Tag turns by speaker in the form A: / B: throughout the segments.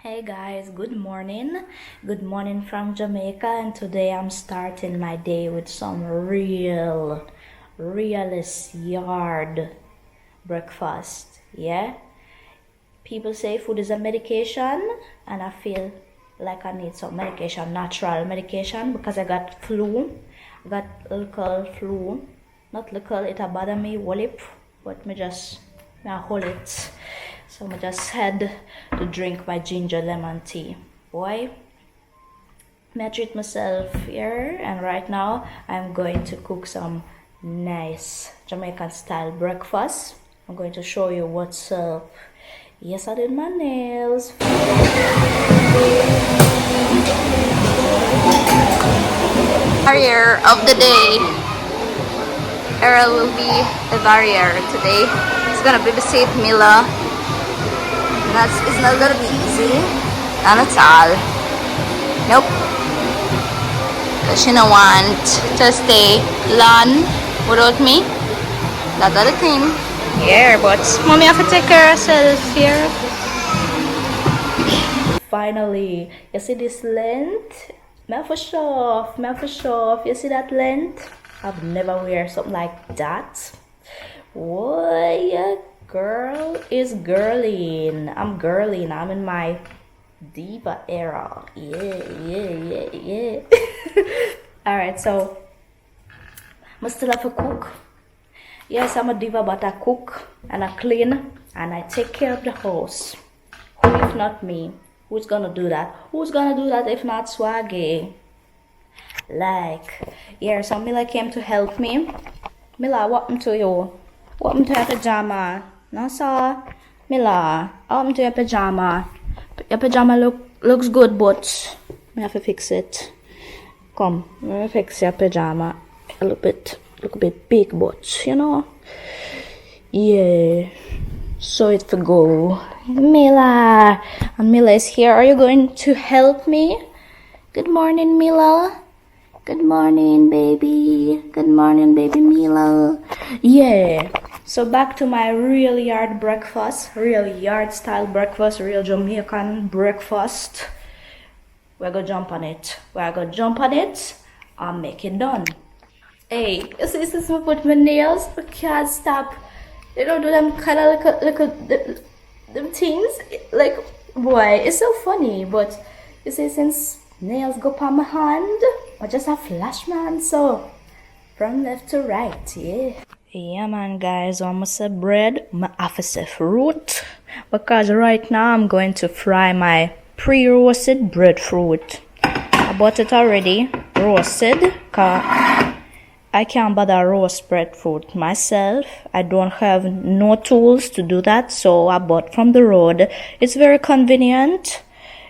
A: Hey guys, good morning. Good morning from Jamaica, and today I'm starting my day with some realist yard breakfast. Yeah, people say food is a medication, and I feel like I need some medication, natural medication, because I got flu. I got local flu, not local, it a bother me, wallop, but me hold it. So I just had to drink my ginger lemon tea. Boy, I treat myself here, and right now I'm going to cook some nice Jamaican style breakfast. I'm going to show you what's up. Yes, I did my nails. Barrier of the day. Errol will be the barrier today. It's gonna be beside Mila. It's not gonna be easy, not at all. Nope. Cause she don't want to stay long without me. That's the thing. Yeah, but mommy have to take care of herself here. Finally, you see this length? Me have to show off. You see that length? I've never wear something like that. Boy, girl is girling. I'm girling. I'm in my diva era. Yeah. Alright, so I still have to cook. Yes, I'm a diva, but I cook and I clean and I take care of the house. Who if not me? Who's gonna do that? Who's gonna do that if not Swaggy? So Mila came to help me. Mila, what happened to you? What happened to your pajama? No, sir. Mila, what happened to your pajama? Your pajama looks good, but I have to fix it. Come, I'm gonna fix your pajama. Look a bit big, but you know. Yeah. So it for go. Mila. And Mila is here. Are you going to help me? Good morning, Mila. Good morning, baby. Good morning, baby Mila. Yeah. So back to my real yard breakfast. Real yard style breakfast. Real Jamaican breakfast. We're gonna jump on it. And make it done. Hey, you see since I put my nails, I can't stop. They don't do them kind of them things. Like, boy, it's so funny. But you see, since nails go on my hand, I just a flash man, so from left to right, yeah. Yeah, man, guys, almost a bread. I have to say fruit, because right now I'm going to fry my pre-roasted breadfruit. I bought it already roasted, cause I can't bother roast breadfruit myself. I don't have no tools to do that, so I bought from the road. It's very convenient.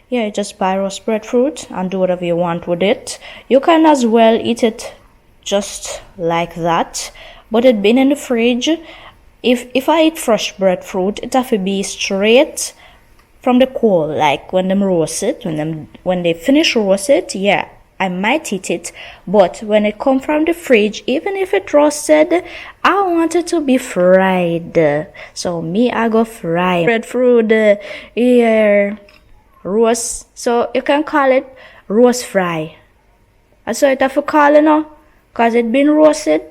A: Yeah, just buy roast breadfruit and do whatever you want with it. You can as well eat it just like that, but it been in the fridge. If I eat fresh breadfruit, it have to be straight from the coal, like when them roast it, when they finish roast it, yeah, I might eat it. But when it come from the fridge, even if it roasted, I want it to be fried. So me, I go fry breadfruit, yeah, roast. So you can call it roast fry. I saw it have to call it now, cause it been roasted.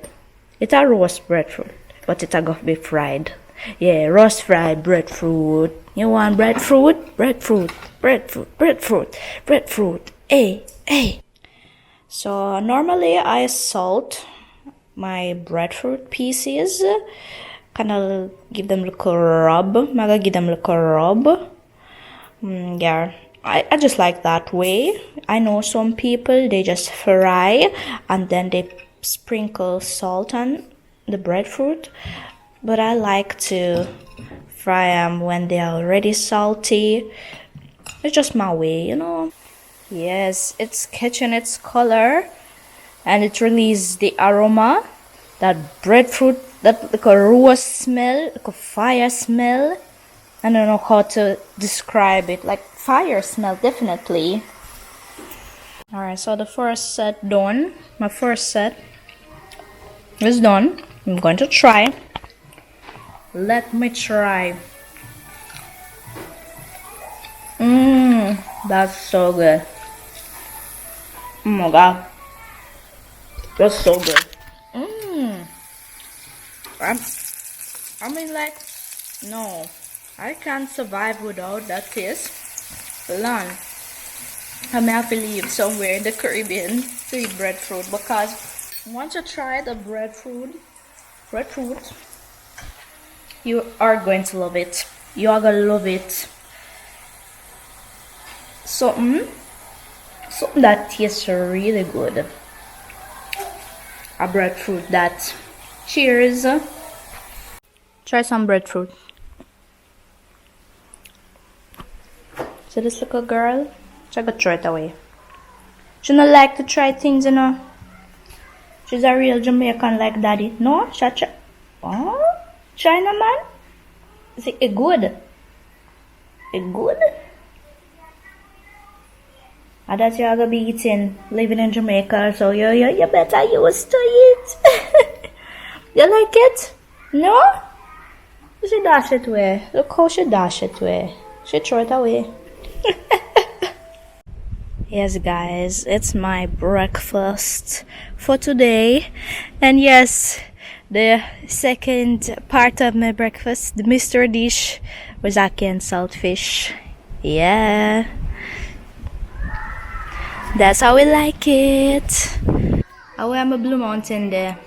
A: It a roast breadfruit, but it a go be fried. Yeah, roast fried breadfruit. You want breadfruit? Breadfruit. Hey. So normally I salt my breadfruit pieces, kind of give them a little rub. I'm gonna give them a little rub. Yeah, I just like that way. I know some people, they just fry and then they sprinkle salt on the breadfruit, but I like to fry them when they are already salty. It's just my way, you know. Yes, it's catching its color and it releases the aroma, that breadfruit, that like a roast smell, like a fire smell. I don't know how to describe it, like fire smell, definitely. Alright, so the first set done. My first set is done. I'm going to try. Let me try. That's so good. Oh my god. That's so good. Mmm. I mean, like, no. I can't survive without that taste. Long. I may have to leave somewhere in the Caribbean to eat breadfruit because once you try the breadfruit, you are going to love it. You are gonna love it. Something that tastes really good. A breadfruit that. Cheers. Try some breadfruit. So this little girl, she got throw it away. She not like to try things, you know. She's a real Jamaican like daddy. No, she try. Oh, China man. Is it good? It good? And that you're gonna be eating, living in Jamaica, so you better used to it. You like it? No? She dash it away. Look how she dash it away. She throw it away. Yes, guys, it's my breakfast for today. And yes, the second part of my breakfast, the mystery dish, was ackee and saltfish. Yeah. That's how we like it. I wear my Blue Mountain there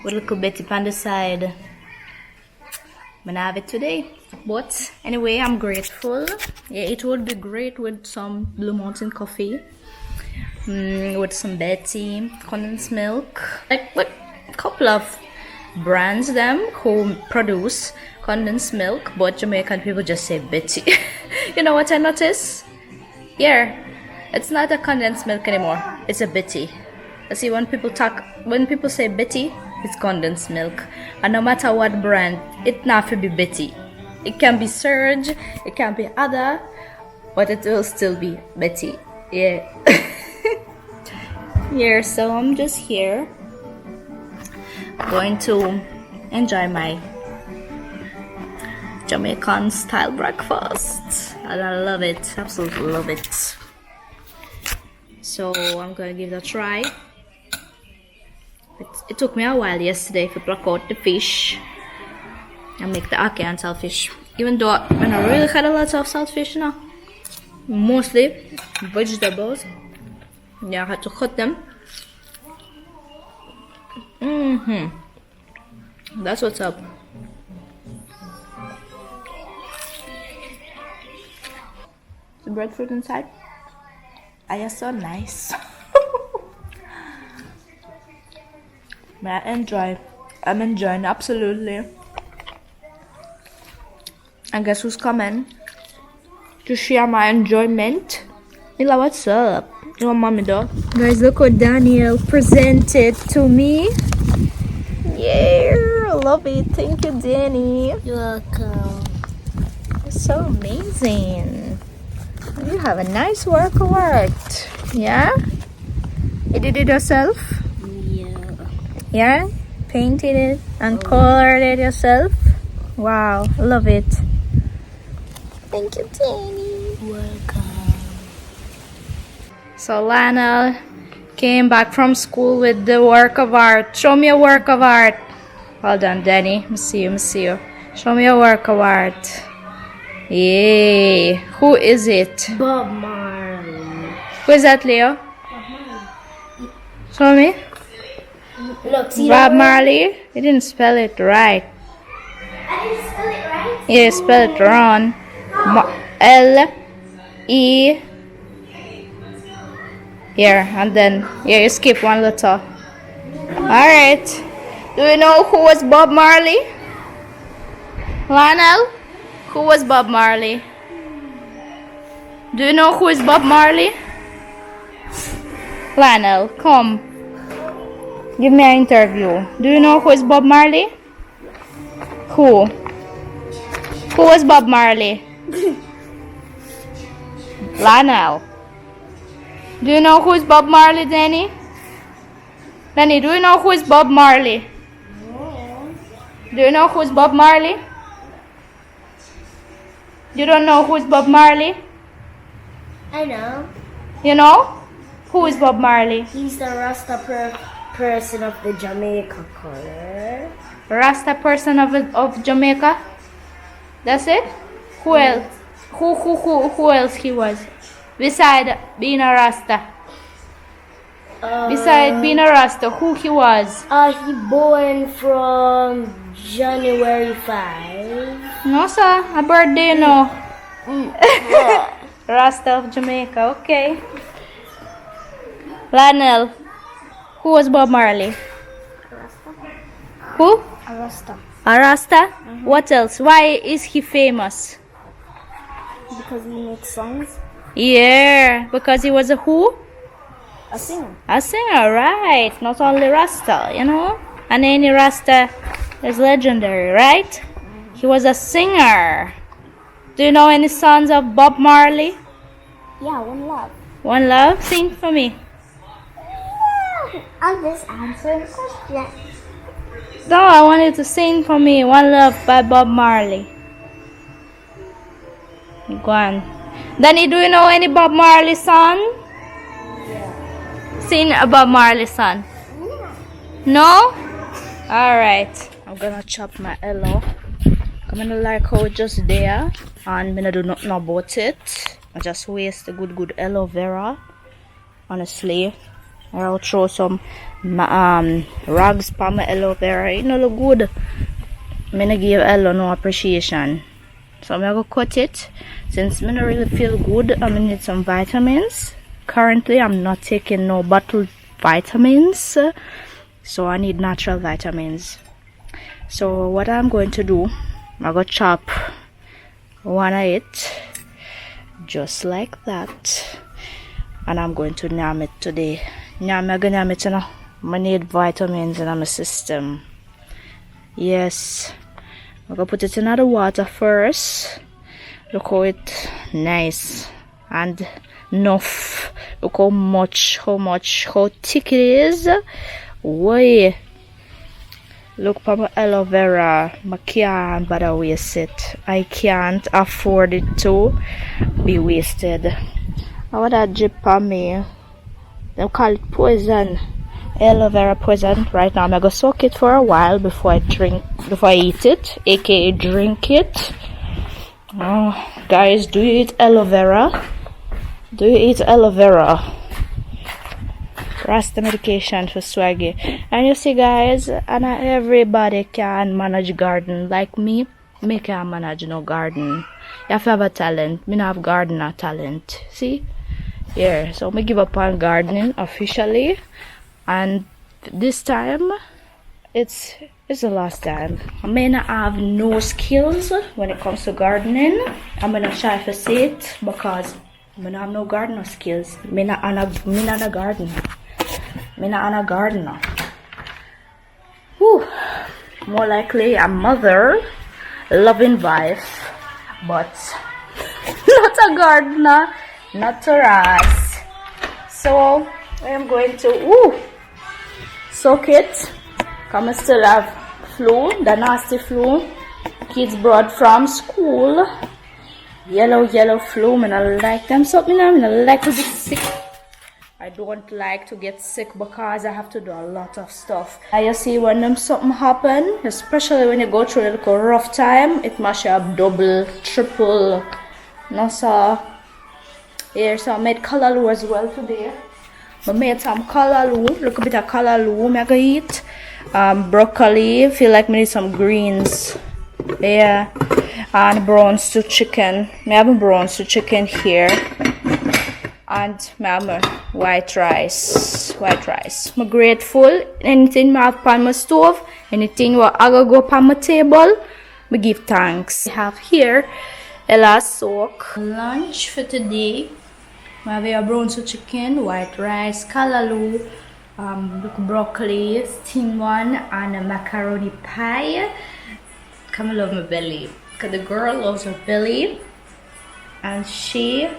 A: with a little bit on the side. I'm gonna have it today. But anyway, I'm grateful. Yeah, it would be great with some Blue Mountain coffee. With some Betty, condensed milk. Like with a couple of brands them who produce condensed milk, but Jamaican people just say Betty. You know what I noticed? Yeah, it's not a condensed milk anymore. It's a Betty. I see when people say Betty, it's condensed milk. And no matter what brand, it not to be Betty. It can be Surge, it can be other, but it will still be Betty. Yeah. Yeah, so I'm just here going to enjoy my Jamaican style breakfast. And I love it, absolutely love it. So I'm gonna give it a try. It took me a while yesterday to pluck out the fish and make the ackee and saltfish. Even though I really had a lot of saltfish now, mostly vegetables. Yeah, I had to cut them. That's what's up. The breadfruit inside. I so nice. I'm enjoying absolutely. I guess who's coming to share my enjoyment? Mila, what's up? You want mommy though? Guys, look what Daniel presented to me. Yeah, love it. Thank you, Danny.
B: You're welcome.
A: It's so amazing. You have a nice work of art. Yeah? You did it yourself?
B: Yeah.
A: Yeah? Painted it and colored it yourself? Wow, love it. Thank you, Danny.
B: Welcome.
A: So Lana came back from school with the work of art. Show me a work of art. Hold on, Danny. Let me see you. Show me a work of art. Yay. Who is it?
B: Bob Marley.
A: Who is that, Leo? Show me.
B: Look, see
A: Bob Marley. You didn't spell it right.
B: I didn't spell it right.
A: Yeah, you spelled it wrong. L-E. Here, and then you skip one letter. Alright. Do you know who was Bob Marley? Lionel? Who was Bob Marley? Do you know who is Bob Marley? Lionel, come. Give me an interview. Do you know who is Bob Marley? Who? Who was Bob Marley? Lionel. Do you know who is Bob Marley, Danny? Danny, do you know who is Bob Marley?
B: No.
A: Do you know who is Bob Marley? You don't know who is Bob Marley?
B: I know.
A: You know? Who is Bob Marley?
B: He's the Rasta person of the Jamaica color.
A: Rasta person of Jamaica? That's it? Who else? Who else he was? Beside being a Rasta. Beside being a Rasta, who he was?
B: He born from January 5.
A: No sir, a birthday no. Rasta of Jamaica, okay. Lionel, who was Bob Marley? Who?
B: A Rasta.
A: A Rasta? What else? Why is he famous?
B: Because he makes songs.
A: Yeah, because he was a who?
B: A singer.
A: A singer, right. Not only Rasta, you know. And any Rasta is legendary, right? He was a singer. Do you know any songs of Bob Marley?
B: Yeah, One Love.
A: One Love? Sing for me.
B: I'm just answering questions.
A: No, I want you to sing for me. One Love by Bob Marley. Go on. Danny, do you know any Bob Marley song? Sing a Bob Marley song. No? Alright. I'm gonna chop my aloe. I'm gonna like how it just there. And I'm gonna do nothing about it. I just waste the good aloe vera. Honestly. I'll throw some rags for my aloe vera. It don't look good. I'm gonna give aloe no appreciation. So I'm gonna cut it. Since I don't really feel good, I'm gonna need some vitamins. Currently, I'm not taking no bottled vitamins. So I need natural vitamins. So what I'm going to do, I'm gonna chop one of it. Just like that. And I'm going to name it today. I'm gonna name it, you know. I need vitamins in my system. Yes. I'm gonna put it in the water first. Look how it nice and enough. Look how thick it is. Way. Look for my aloe vera. I can't bother waste it. I can't afford it to be wasted. I want that drip on me. They call it poison. Aloe vera poison. Right now I'm gonna soak it for a while before I eat it, aka drink it. Oh, guys, do you eat aloe vera? Do you eat aloe vera? Rasta medication for swaggy. And you see, guys, and not everybody can manage garden like me. Me can't manage no garden. You have to have a talent. Me not have gardener talent. See? Yeah, so me give up on gardening officially. And this time it's the last time. I may not have no skills when it comes to gardening. I'm gonna try to say it because I don't have no gardener skills. Me not a gardener. Me not a gardener. Whew. More likely a mother, loving wife, but not a gardener, not a ras. So I'm going to soak it. Come I still have flu, the nasty flu kids brought from school. Yellow flu. I don't like them something. I don't like to be sick. I don't like to get sick because I have to do a lot of stuff. You see, when them something happen, especially when you go through a little rough time, it mash up double, triple. No, so here, so I made callaloo as well today. I made some callaloo, look a bit of callaloo. I'm gonna eat broccoli. Feel like I need some greens. Yeah, and brown stew chicken. I have a brown stew chicken here. And I have my white rice. I'm grateful. Anything I have on my stove, anything what I go up on my table, I give thanks. I have here Ella soak lunch for today. I have a brown stew chicken, white rice, callaloo, broccoli, steamed one, and a macaroni pie. Come, I love my belly because the girl loves her belly, and she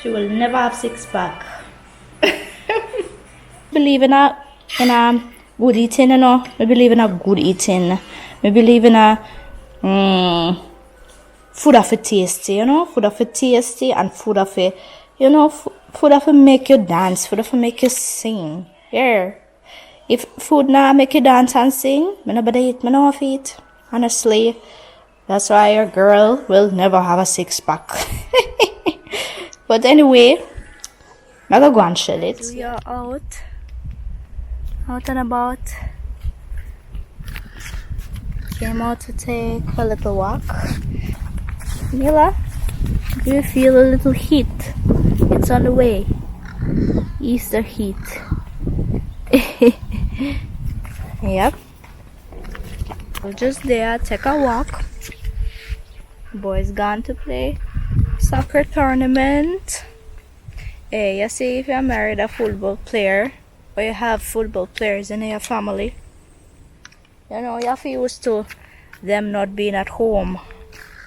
A: will never have six-pack. Believe in a good eating, you know. I believe in a good eating. I believe in a food of a tasty, you know. Food of a tasty and food of a You know, food have to make you dance, food have to make you sing. Yeah. If food not make you dance and sing, me nobody eat, me no eat. Honestly, that's why your girl will never have a six pack. But anyway, I'm gonna go and shell it. We are out and about. Came out to take a little walk. Mila, do you feel a little heat? It's on the way. Easter heat. Yep. We're just there, take a walk. Boys gone to play soccer tournament. Hey, you see, if you're married a football player, or you have football players in your family, you know, you have to used to them not being at home.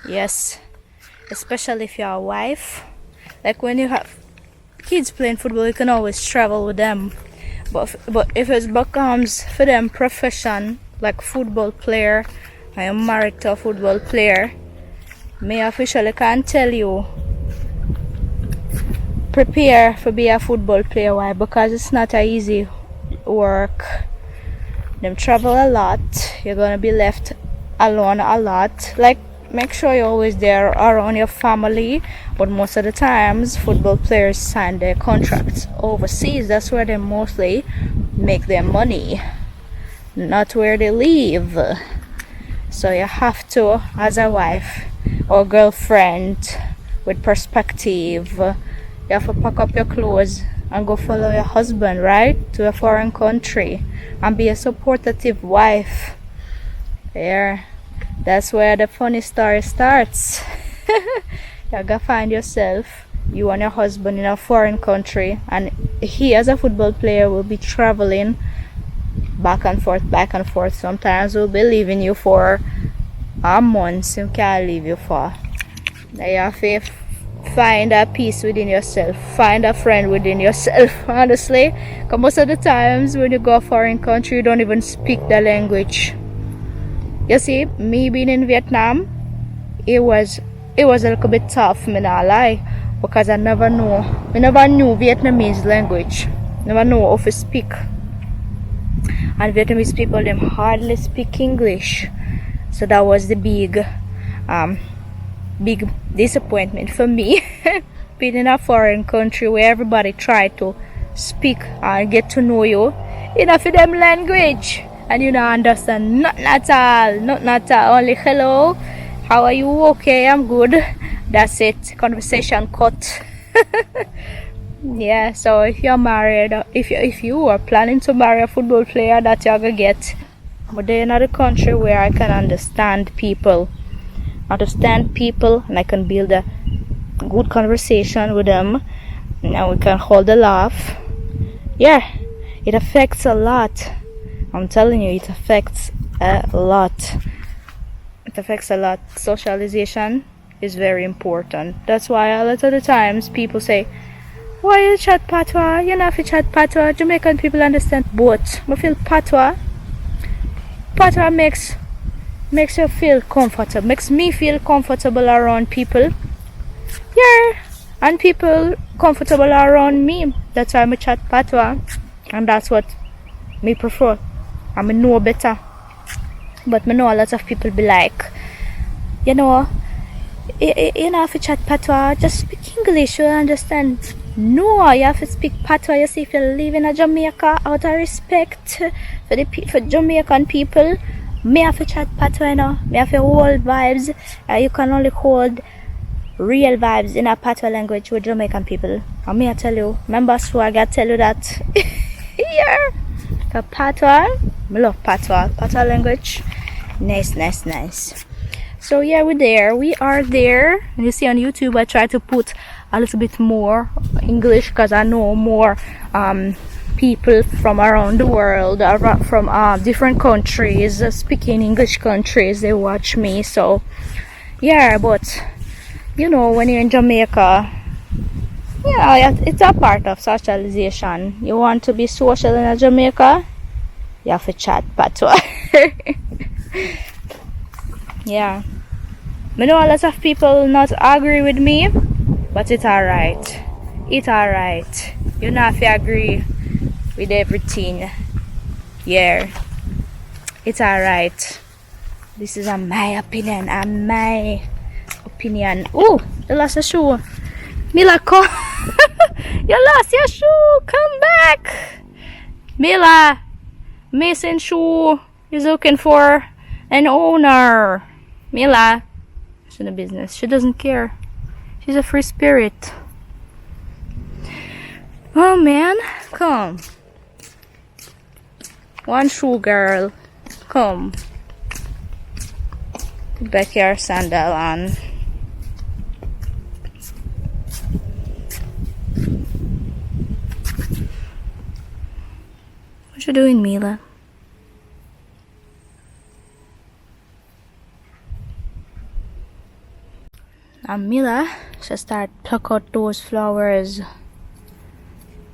A: Yes. Especially if you're a wife. Like when you have kids playing football, you can always travel with them. But if it becomes for them profession, like football player, I am married to a football player, me officially can't tell you prepare for be a football player. Why? Because it's not a easy work. Them travel a lot. You're gonna be left alone a lot. Like, make sure you're always there around your family, but most of the times football players sign their contracts overseas. That's where they mostly make their money, not where they live. So you have to, as a wife or girlfriend with perspective, you have to pack up your clothes and go follow your husband, right, to a foreign country and be a supportive wife. Yeah, that's where the funny story starts. You gotta find yourself, you and your husband, in a foreign country, and he as a football player will be traveling back and forth. Sometimes will be leaving you for a month. He can't leave you for. Now you have to find a peace within yourself, find a friend within yourself. Honestly, because most of the times when you go a foreign country, you don't even speak the language. You see, me being in Vietnam, it was a little bit tough, me not lie, because I never knew Vietnamese language, never know how to speak. And Vietnamese people, them hardly speak English. So that was the big disappointment for me. Being in a foreign country where everybody try to speak and get to know you enough of them language, and you don't understand nothing at all. Only hello, how are you? Okay, I'm good. That's it. Conversation cut. Yeah, so if you're married, if you are planning to marry a football player, that you're gonna get. But they're in another country where I can understand people, and I can build a good conversation with them, and we can hold a laugh. Yeah, it affects a lot. I'm telling you, it affects a lot. Socialization is very important. That's why a lot of the times people say, why you chat patois? You know, if you chat patois, Jamaican people understand both. I feel patois makes you feel comfortable, makes me feel comfortable around people. Yeah, and people comfortable around me. That's why I chat patois, and that's what me prefer. I know better. But I know a lot of people be like, you know, if you chat patois, just speak English, you'll understand. No, you have to speak patois. You see, if you live in Jamaica, out of respect for Jamaican people, me have to chat patois, you know. Me have to hold vibes. You can only hold real vibes in a patois language with Jamaican people. And me I tell you, remember, so I gotta tell you that. Yeah, the patois, I love patois language. Nice. So yeah, we are there. And you see on YouTube, I try to put a little bit more English because I know more people from around the world, from different countries, speaking English countries. They watch me. So yeah, but you know, when you're in Jamaica, yeah, it's a part of socialization. You want to be social in Jamaica, you have to chat patois. Yeah, I know a lot of people not agree with me, but it's alright. It's alright. You not have to agree with everything. Yeah. It's alright. This is my opinion. My opinion. Oh, you lost your shoe. Mila, come. You lost your shoe. Come back. Mila, missing shoe is looking for an owner. Mila, she's in the business. She doesn't care. She's a free spirit. Oh man, come. One shoe, girl. Come. Put back your sandal on. What you doing, Mila? And Mila should start pluck out those flowers.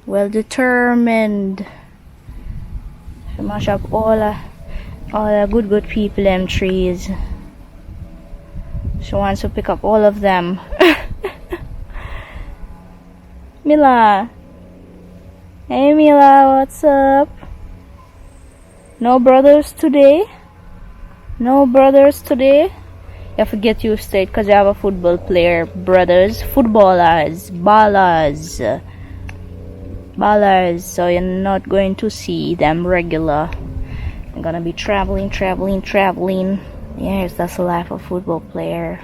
A: Well determined. She mash up all the good people them trees. She wants to pick up all of them. Mila. Hey Mila, what's up? No brothers today? No brothers today? You have to get used to it because you have a football player, brothers, footballers, ballers. Ballers, so you're not going to see them regular. You're gonna be traveling. Yes, that's the life of a football player.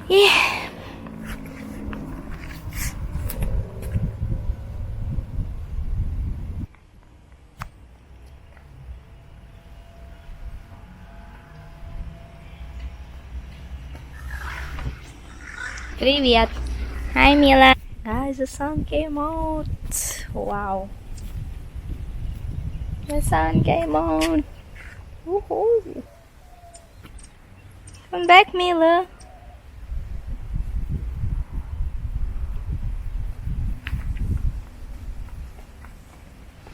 A: Yeah. Привет. Hi Mila. Guys, the sun came out. Wow. The sun came out. Woohoo. Come back, Mila.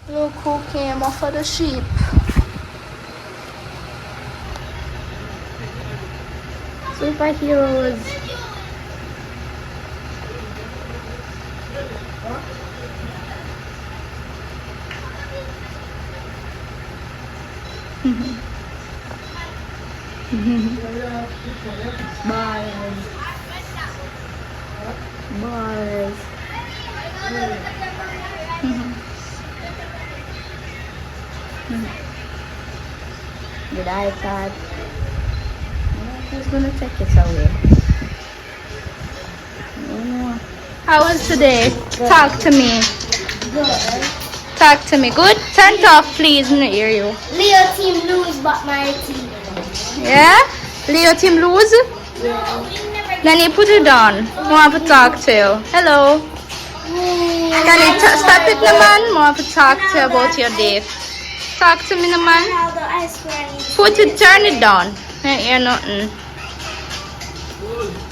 A: Look who came off of the sheep. Superheroes. Bars. Good iPad. Who's gonna take it away? How was today? Talk to me.
B: Good.
A: Talk to me. Good? Turn it off, please. I don't hear you.
B: Leo team lose, but my team.
A: Yeah? Leo team lose?
B: Yeah.
A: Then you put it on. I want to talk to you. Hello. Can you stop it, naman? I want to talk to you about your day. Talk to me, naman. Put it, turn it down. I don't hear nothing.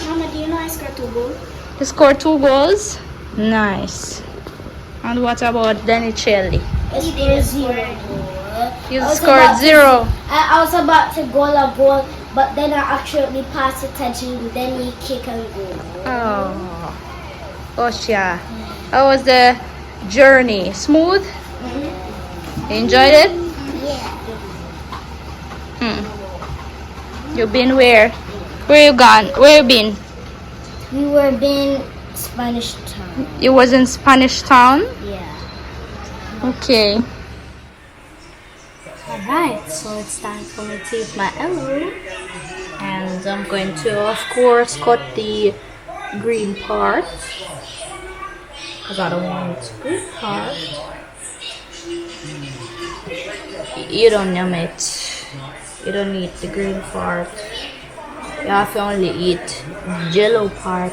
B: Mama, do you know I scored 2 goals?
A: You scored 2 goals? Nice. And what about Danny Chelly?
B: I scored 0 goal.
A: You scored 0.
B: I was about to goal a goal, but then I actually passed attention, then he kick and goal.
A: Oh. Gosh, yeah. How was the journey? Smooth? You enjoyed it?
B: Yeah.
A: You been where? Where you gone? Where you been?
B: We were being Spanish town.
A: You was in Spanish Town?
B: Yeah.
A: Okay.
B: Alright, so it's time for me to eat my elbow.
A: And I'm going to, of course, cut the green part. Because I don't want green part. You don't name it. You don't need the green part. You have to only eat jello part.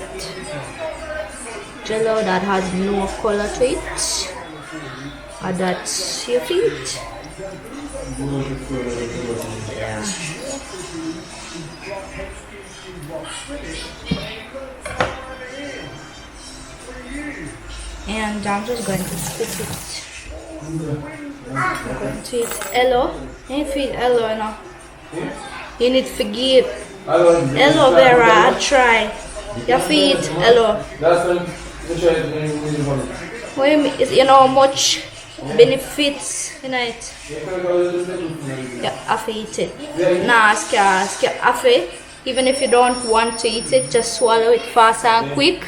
A: Jello that has no color to it. Or that you eat. Yeah. And I'm just going to split it. I'm going to eat hello. You feed hello now. You need to forgive. Hello Vera, I try. You feed hello. What you mean? You know how much benefits in it? Yeah, have to eat it. Nah, have to. Even if you don't want to eat it, just swallow it fast and quick.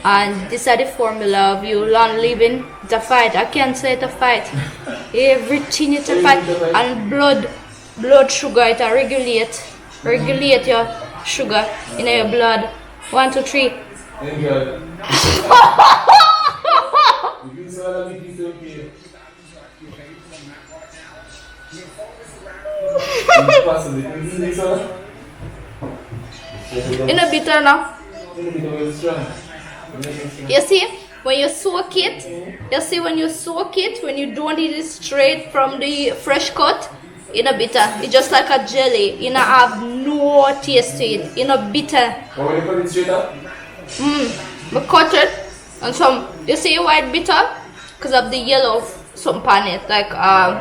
A: And this is the formula of you long living. It's a fight. I can't say it's a fight. Everything is a fight. And blood sugar, it regulate your sugar in your blood. 1, 2, 3. In a bitter now. You see, when you soak it, when you don't eat it straight from the fresh cut, in a bitter, it's just like a jelly. You know, have no taste to it. In a bitter.
C: When you put it straight up?
A: But cut it and some. You see why it's bitter? Because of the yellow some on it, they call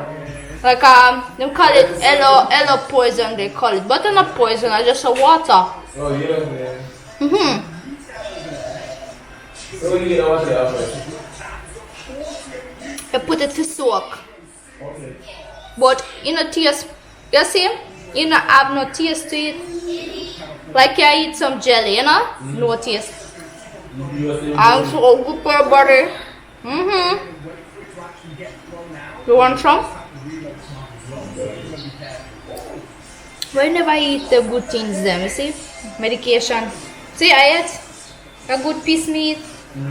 A: it yellow poison. They call it, but it's not poison. It's just a water.
C: Oh yeah. So you get water after.
A: You put it to soak.
C: Okay.
A: But in a taste, you see, you not have no taste to it. Like you eat some jelly, you know, no taste. And so good for your body. You want some? We never eat the good things them, you see? Medication. See, I ate a good piece meat.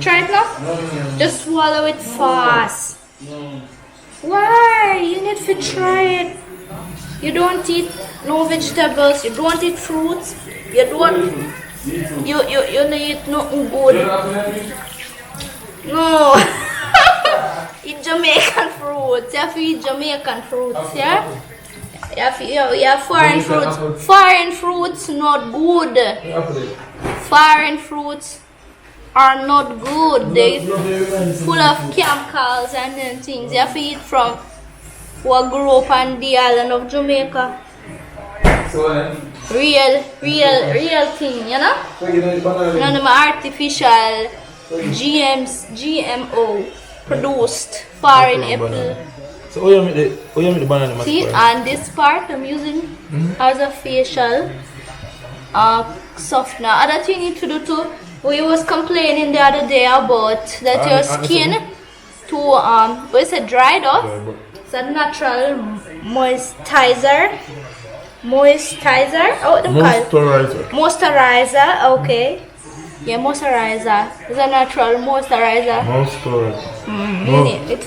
A: Try it now?
C: No.
A: Just swallow it fast.
C: No.
A: Why? You need to try it. You don't eat no vegetables, you don't eat fruits, you don't you eat nothing good. No. Eat Jamaican fruits. You have to eat Jamaican fruits, yeah? You have foreign fruits. Foreign fruits not good. Foreign fruits are not good. They full of chemicals and things. You have to eat from what grew up on the island of Jamaica.
C: So
A: Real thing, you know? None of my artificial GMO produced foreign apple.
C: So how you make the banana?
A: See, and this part I'm using as a facial softener. Other thing you need to do too, we was complaining the other day about that your skin too dried up. It's a natural moisturizer. Oh, moisturizer. Okay. Yeah, moisturizer. It's a natural moisturizer.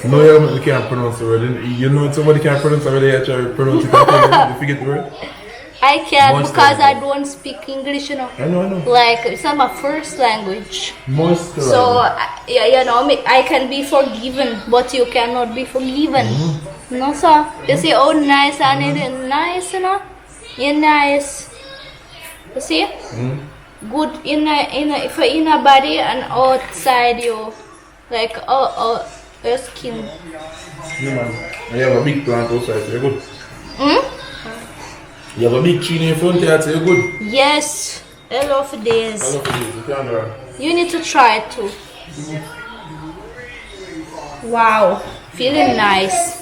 C: No, you can't pronounce the word. You know somebody can't pronounce the word, they actually pronounce it. You forget the word?
A: I can because I don't speak English, you know.
C: I know.
A: Like, it's not my first language.
C: Moisturizer.
A: So, you know, I can be forgiven, but you cannot be forgiven. No, sir. You see how nice and it is nice, you know? You're nice. You see? Good in a body and outside you. Like, your skin.
C: Yeah, man. You have a big plant outside, so you're good. You have a big tree in your front yard, so you're good.
A: Yes. I love this.
C: You can't do that.
A: You need to try it too. Wow. Feeling nice.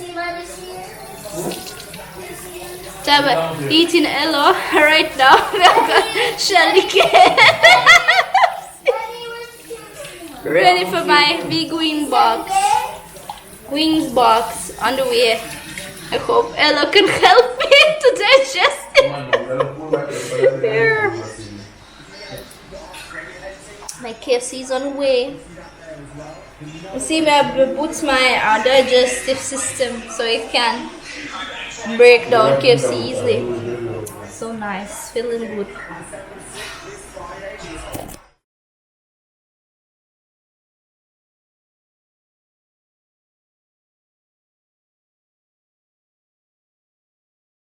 A: Eating hello right now. Shelly ready for my big wing box. Wings box on the way. I hope Ella can help me to digest it. Here. My KFC is on the way. You see, I boost my digestive system so it can break down KFC easily. So nice, feeling good.